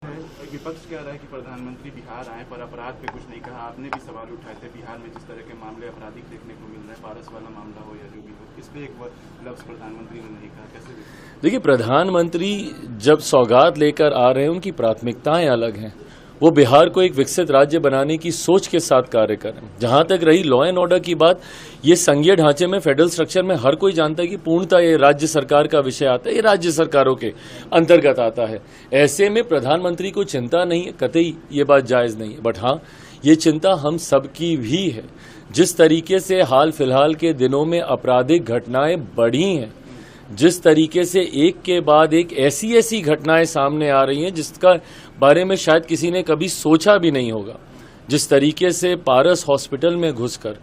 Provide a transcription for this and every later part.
विपक्ष कह रहा है कि प्रधानमंत्री बिहार आए पर अपराध पे कुछ नहीं कहा। आपने भी सवाल उठाए थे बिहार में जिस तरह के मामले आपराधिक देखने को मिल रहे हैं, पारस वाला मामला हो या जो भी हो, इस पे एक लफ्ज प्रधानमंत्री ने नहीं कहा। कैसे देखिए, प्रधानमंत्री जब सौगात लेकर आ रहे हैं उनकी प्राथमिकताएं अलग हैं। वो बिहार को एक विकसित राज्य बनाने की सोच के साथ कार्य कर रहे हैं। जहां तक रही लॉ एंड ऑर्डर की बात, ये संघीय ढांचे में फेडरल स्ट्रक्चर में हर कोई जानता है कि पूर्णतः ये राज्य सरकार का विषय आता है, ये राज्य सरकारों के अंतर्गत आता है। ऐसे में प्रधानमंत्री को चिंता नहीं है, कतई ये बात जायज नहीं है। बट हाँ, ये चिंता हम सबकी भी है। जिस तरीके से हाल फिलहाल के दिनों में आपराधिक घटनाएं बढ़ी हैं, जिस तरीके से एक के बाद एक ऐसी घटनाएं सामने आ रही हैं जिसका बारे में शायद किसी ने कभी सोचा भी नहीं होगा। जिस तरीके से पारस हॉस्पिटल में घुसकर,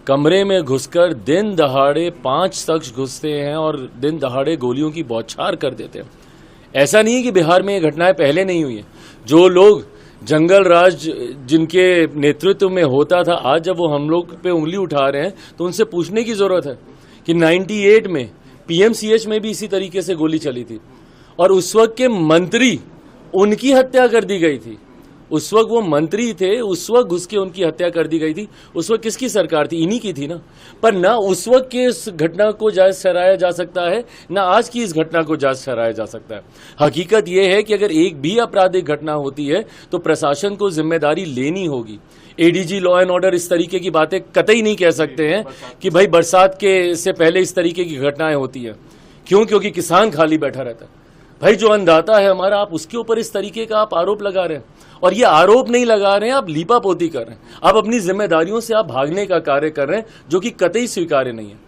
कमरे में घुसकर दिन दहाड़े 5 शख्स घुसते हैं और दिन दहाड़े गोलियों की बौछार कर देते हैं। ऐसा नहीं है कि बिहार में ये घटनाएं पहले नहीं हुई हैं। जो लोग जंगल राज जिनके नेतृत्व में होता था, आज जब वो हम लोग पे उंगली उठा रहे हैं तो उनसे पूछने की जरूरत है कि 98 में पीएमसीएच में भी इसी तरीके से गोली चली थी और उस वक्त के मंत्री, उनकी हत्या कर दी गई थी। उस वक्त वो मंत्री थे, उस वक्त घुस के उनकी हत्या कर दी गई थी। उस वक्त किसकी सरकार थी? इन्हीं की थी ना। पर ना उस वक्त के इस घटना को जायज ठहराया जा सकता है, ना आज की इस घटना को जायज ठहराया जा सकता है। हकीकत यह है कि अगर एक भी आपराधिक घटना होती है तो प्रशासन को जिम्मेदारी लेनी होगी। एडीजी लॉ एंड ऑर्डर इस तरीके की बातें कतई नहीं कह सकते हैं कि भाई बरसात के से पहले इस तरीके की घटनाएं होती है। क्यों? क्योंकि किसान खाली बैठा रहता है। भाई जो अन्नदाता है हमारा, आप उसके ऊपर इस तरीके का आप आरोप लगा रहे हैं। और ये आरोप नहीं लगा रहे हैं, आप लीपापोती कर रहे हैं। आप अपनी जिम्मेदारियों से आप भागने का कार्य कर रहे हैं, जो कि कतई स्वीकार्य नहीं है।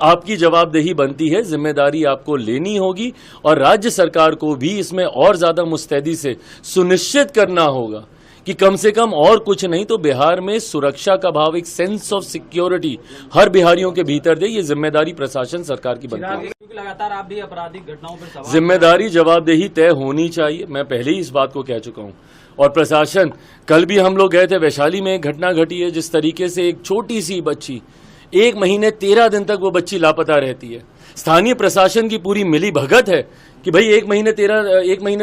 आपकी जवाबदेही बनती है, जिम्मेदारी आपको लेनी होगी और राज्य सरकार को भी इसमें और ज्यादा मुस्तैदी से सुनिश्चित करना होगा कि कम से कम और कुछ नहीं तो बिहार में सुरक्षा का भाव, एक सेंस ऑफ सिक्योरिटी हर बिहारियों के भीतर दे। ये जिम्मेदारी प्रशासन सरकार की बनती है। लगातार आप भी आपराधिक घटनाओं पर सवाल, जिम्मेदारी जवाबदेही तय होनी चाहिए। मैं पहले ही इस बात को कह चुका हूं। और प्रशासन, कल भी हम लोग गए थे, वैशाली में एक घटना घटी है जिस तरीके से एक छोटी सी बच्ची 1 महीने 13 दिन तक वो बच्ची लापता रहती है। स्थानीय प्रशासन की पूरी मिली भगत है कि भाई 1 महीने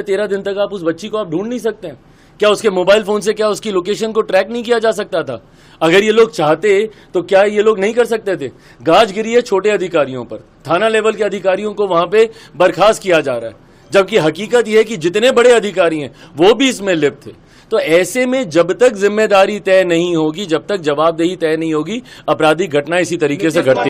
13 दिन तक आप उस बच्ची को आप ढूंढ नहीं सकते हैं। क्या उसके मोबाइल फोन से क्या उसकी लोकेशन को ट्रैक नहीं किया जा सकता था? अगर ये लोग चाहते तो क्या ये लोग नहीं कर सकते थे? गाज गिरी है छोटे अधिकारियों पर, थाना लेवल के अधिकारियों को वहां पे बर्खास्त किया जा रहा है, जबकि हकीकत यह है कि जितने बड़े अधिकारी हैं वो भी इसमें लिप्त थे। तो ऐसे में जब तक जिम्मेदारी तय नहीं होगी, जब तक जवाबदेही तय नहीं होगी, आपराधिक घटना इसी तरीके से घटती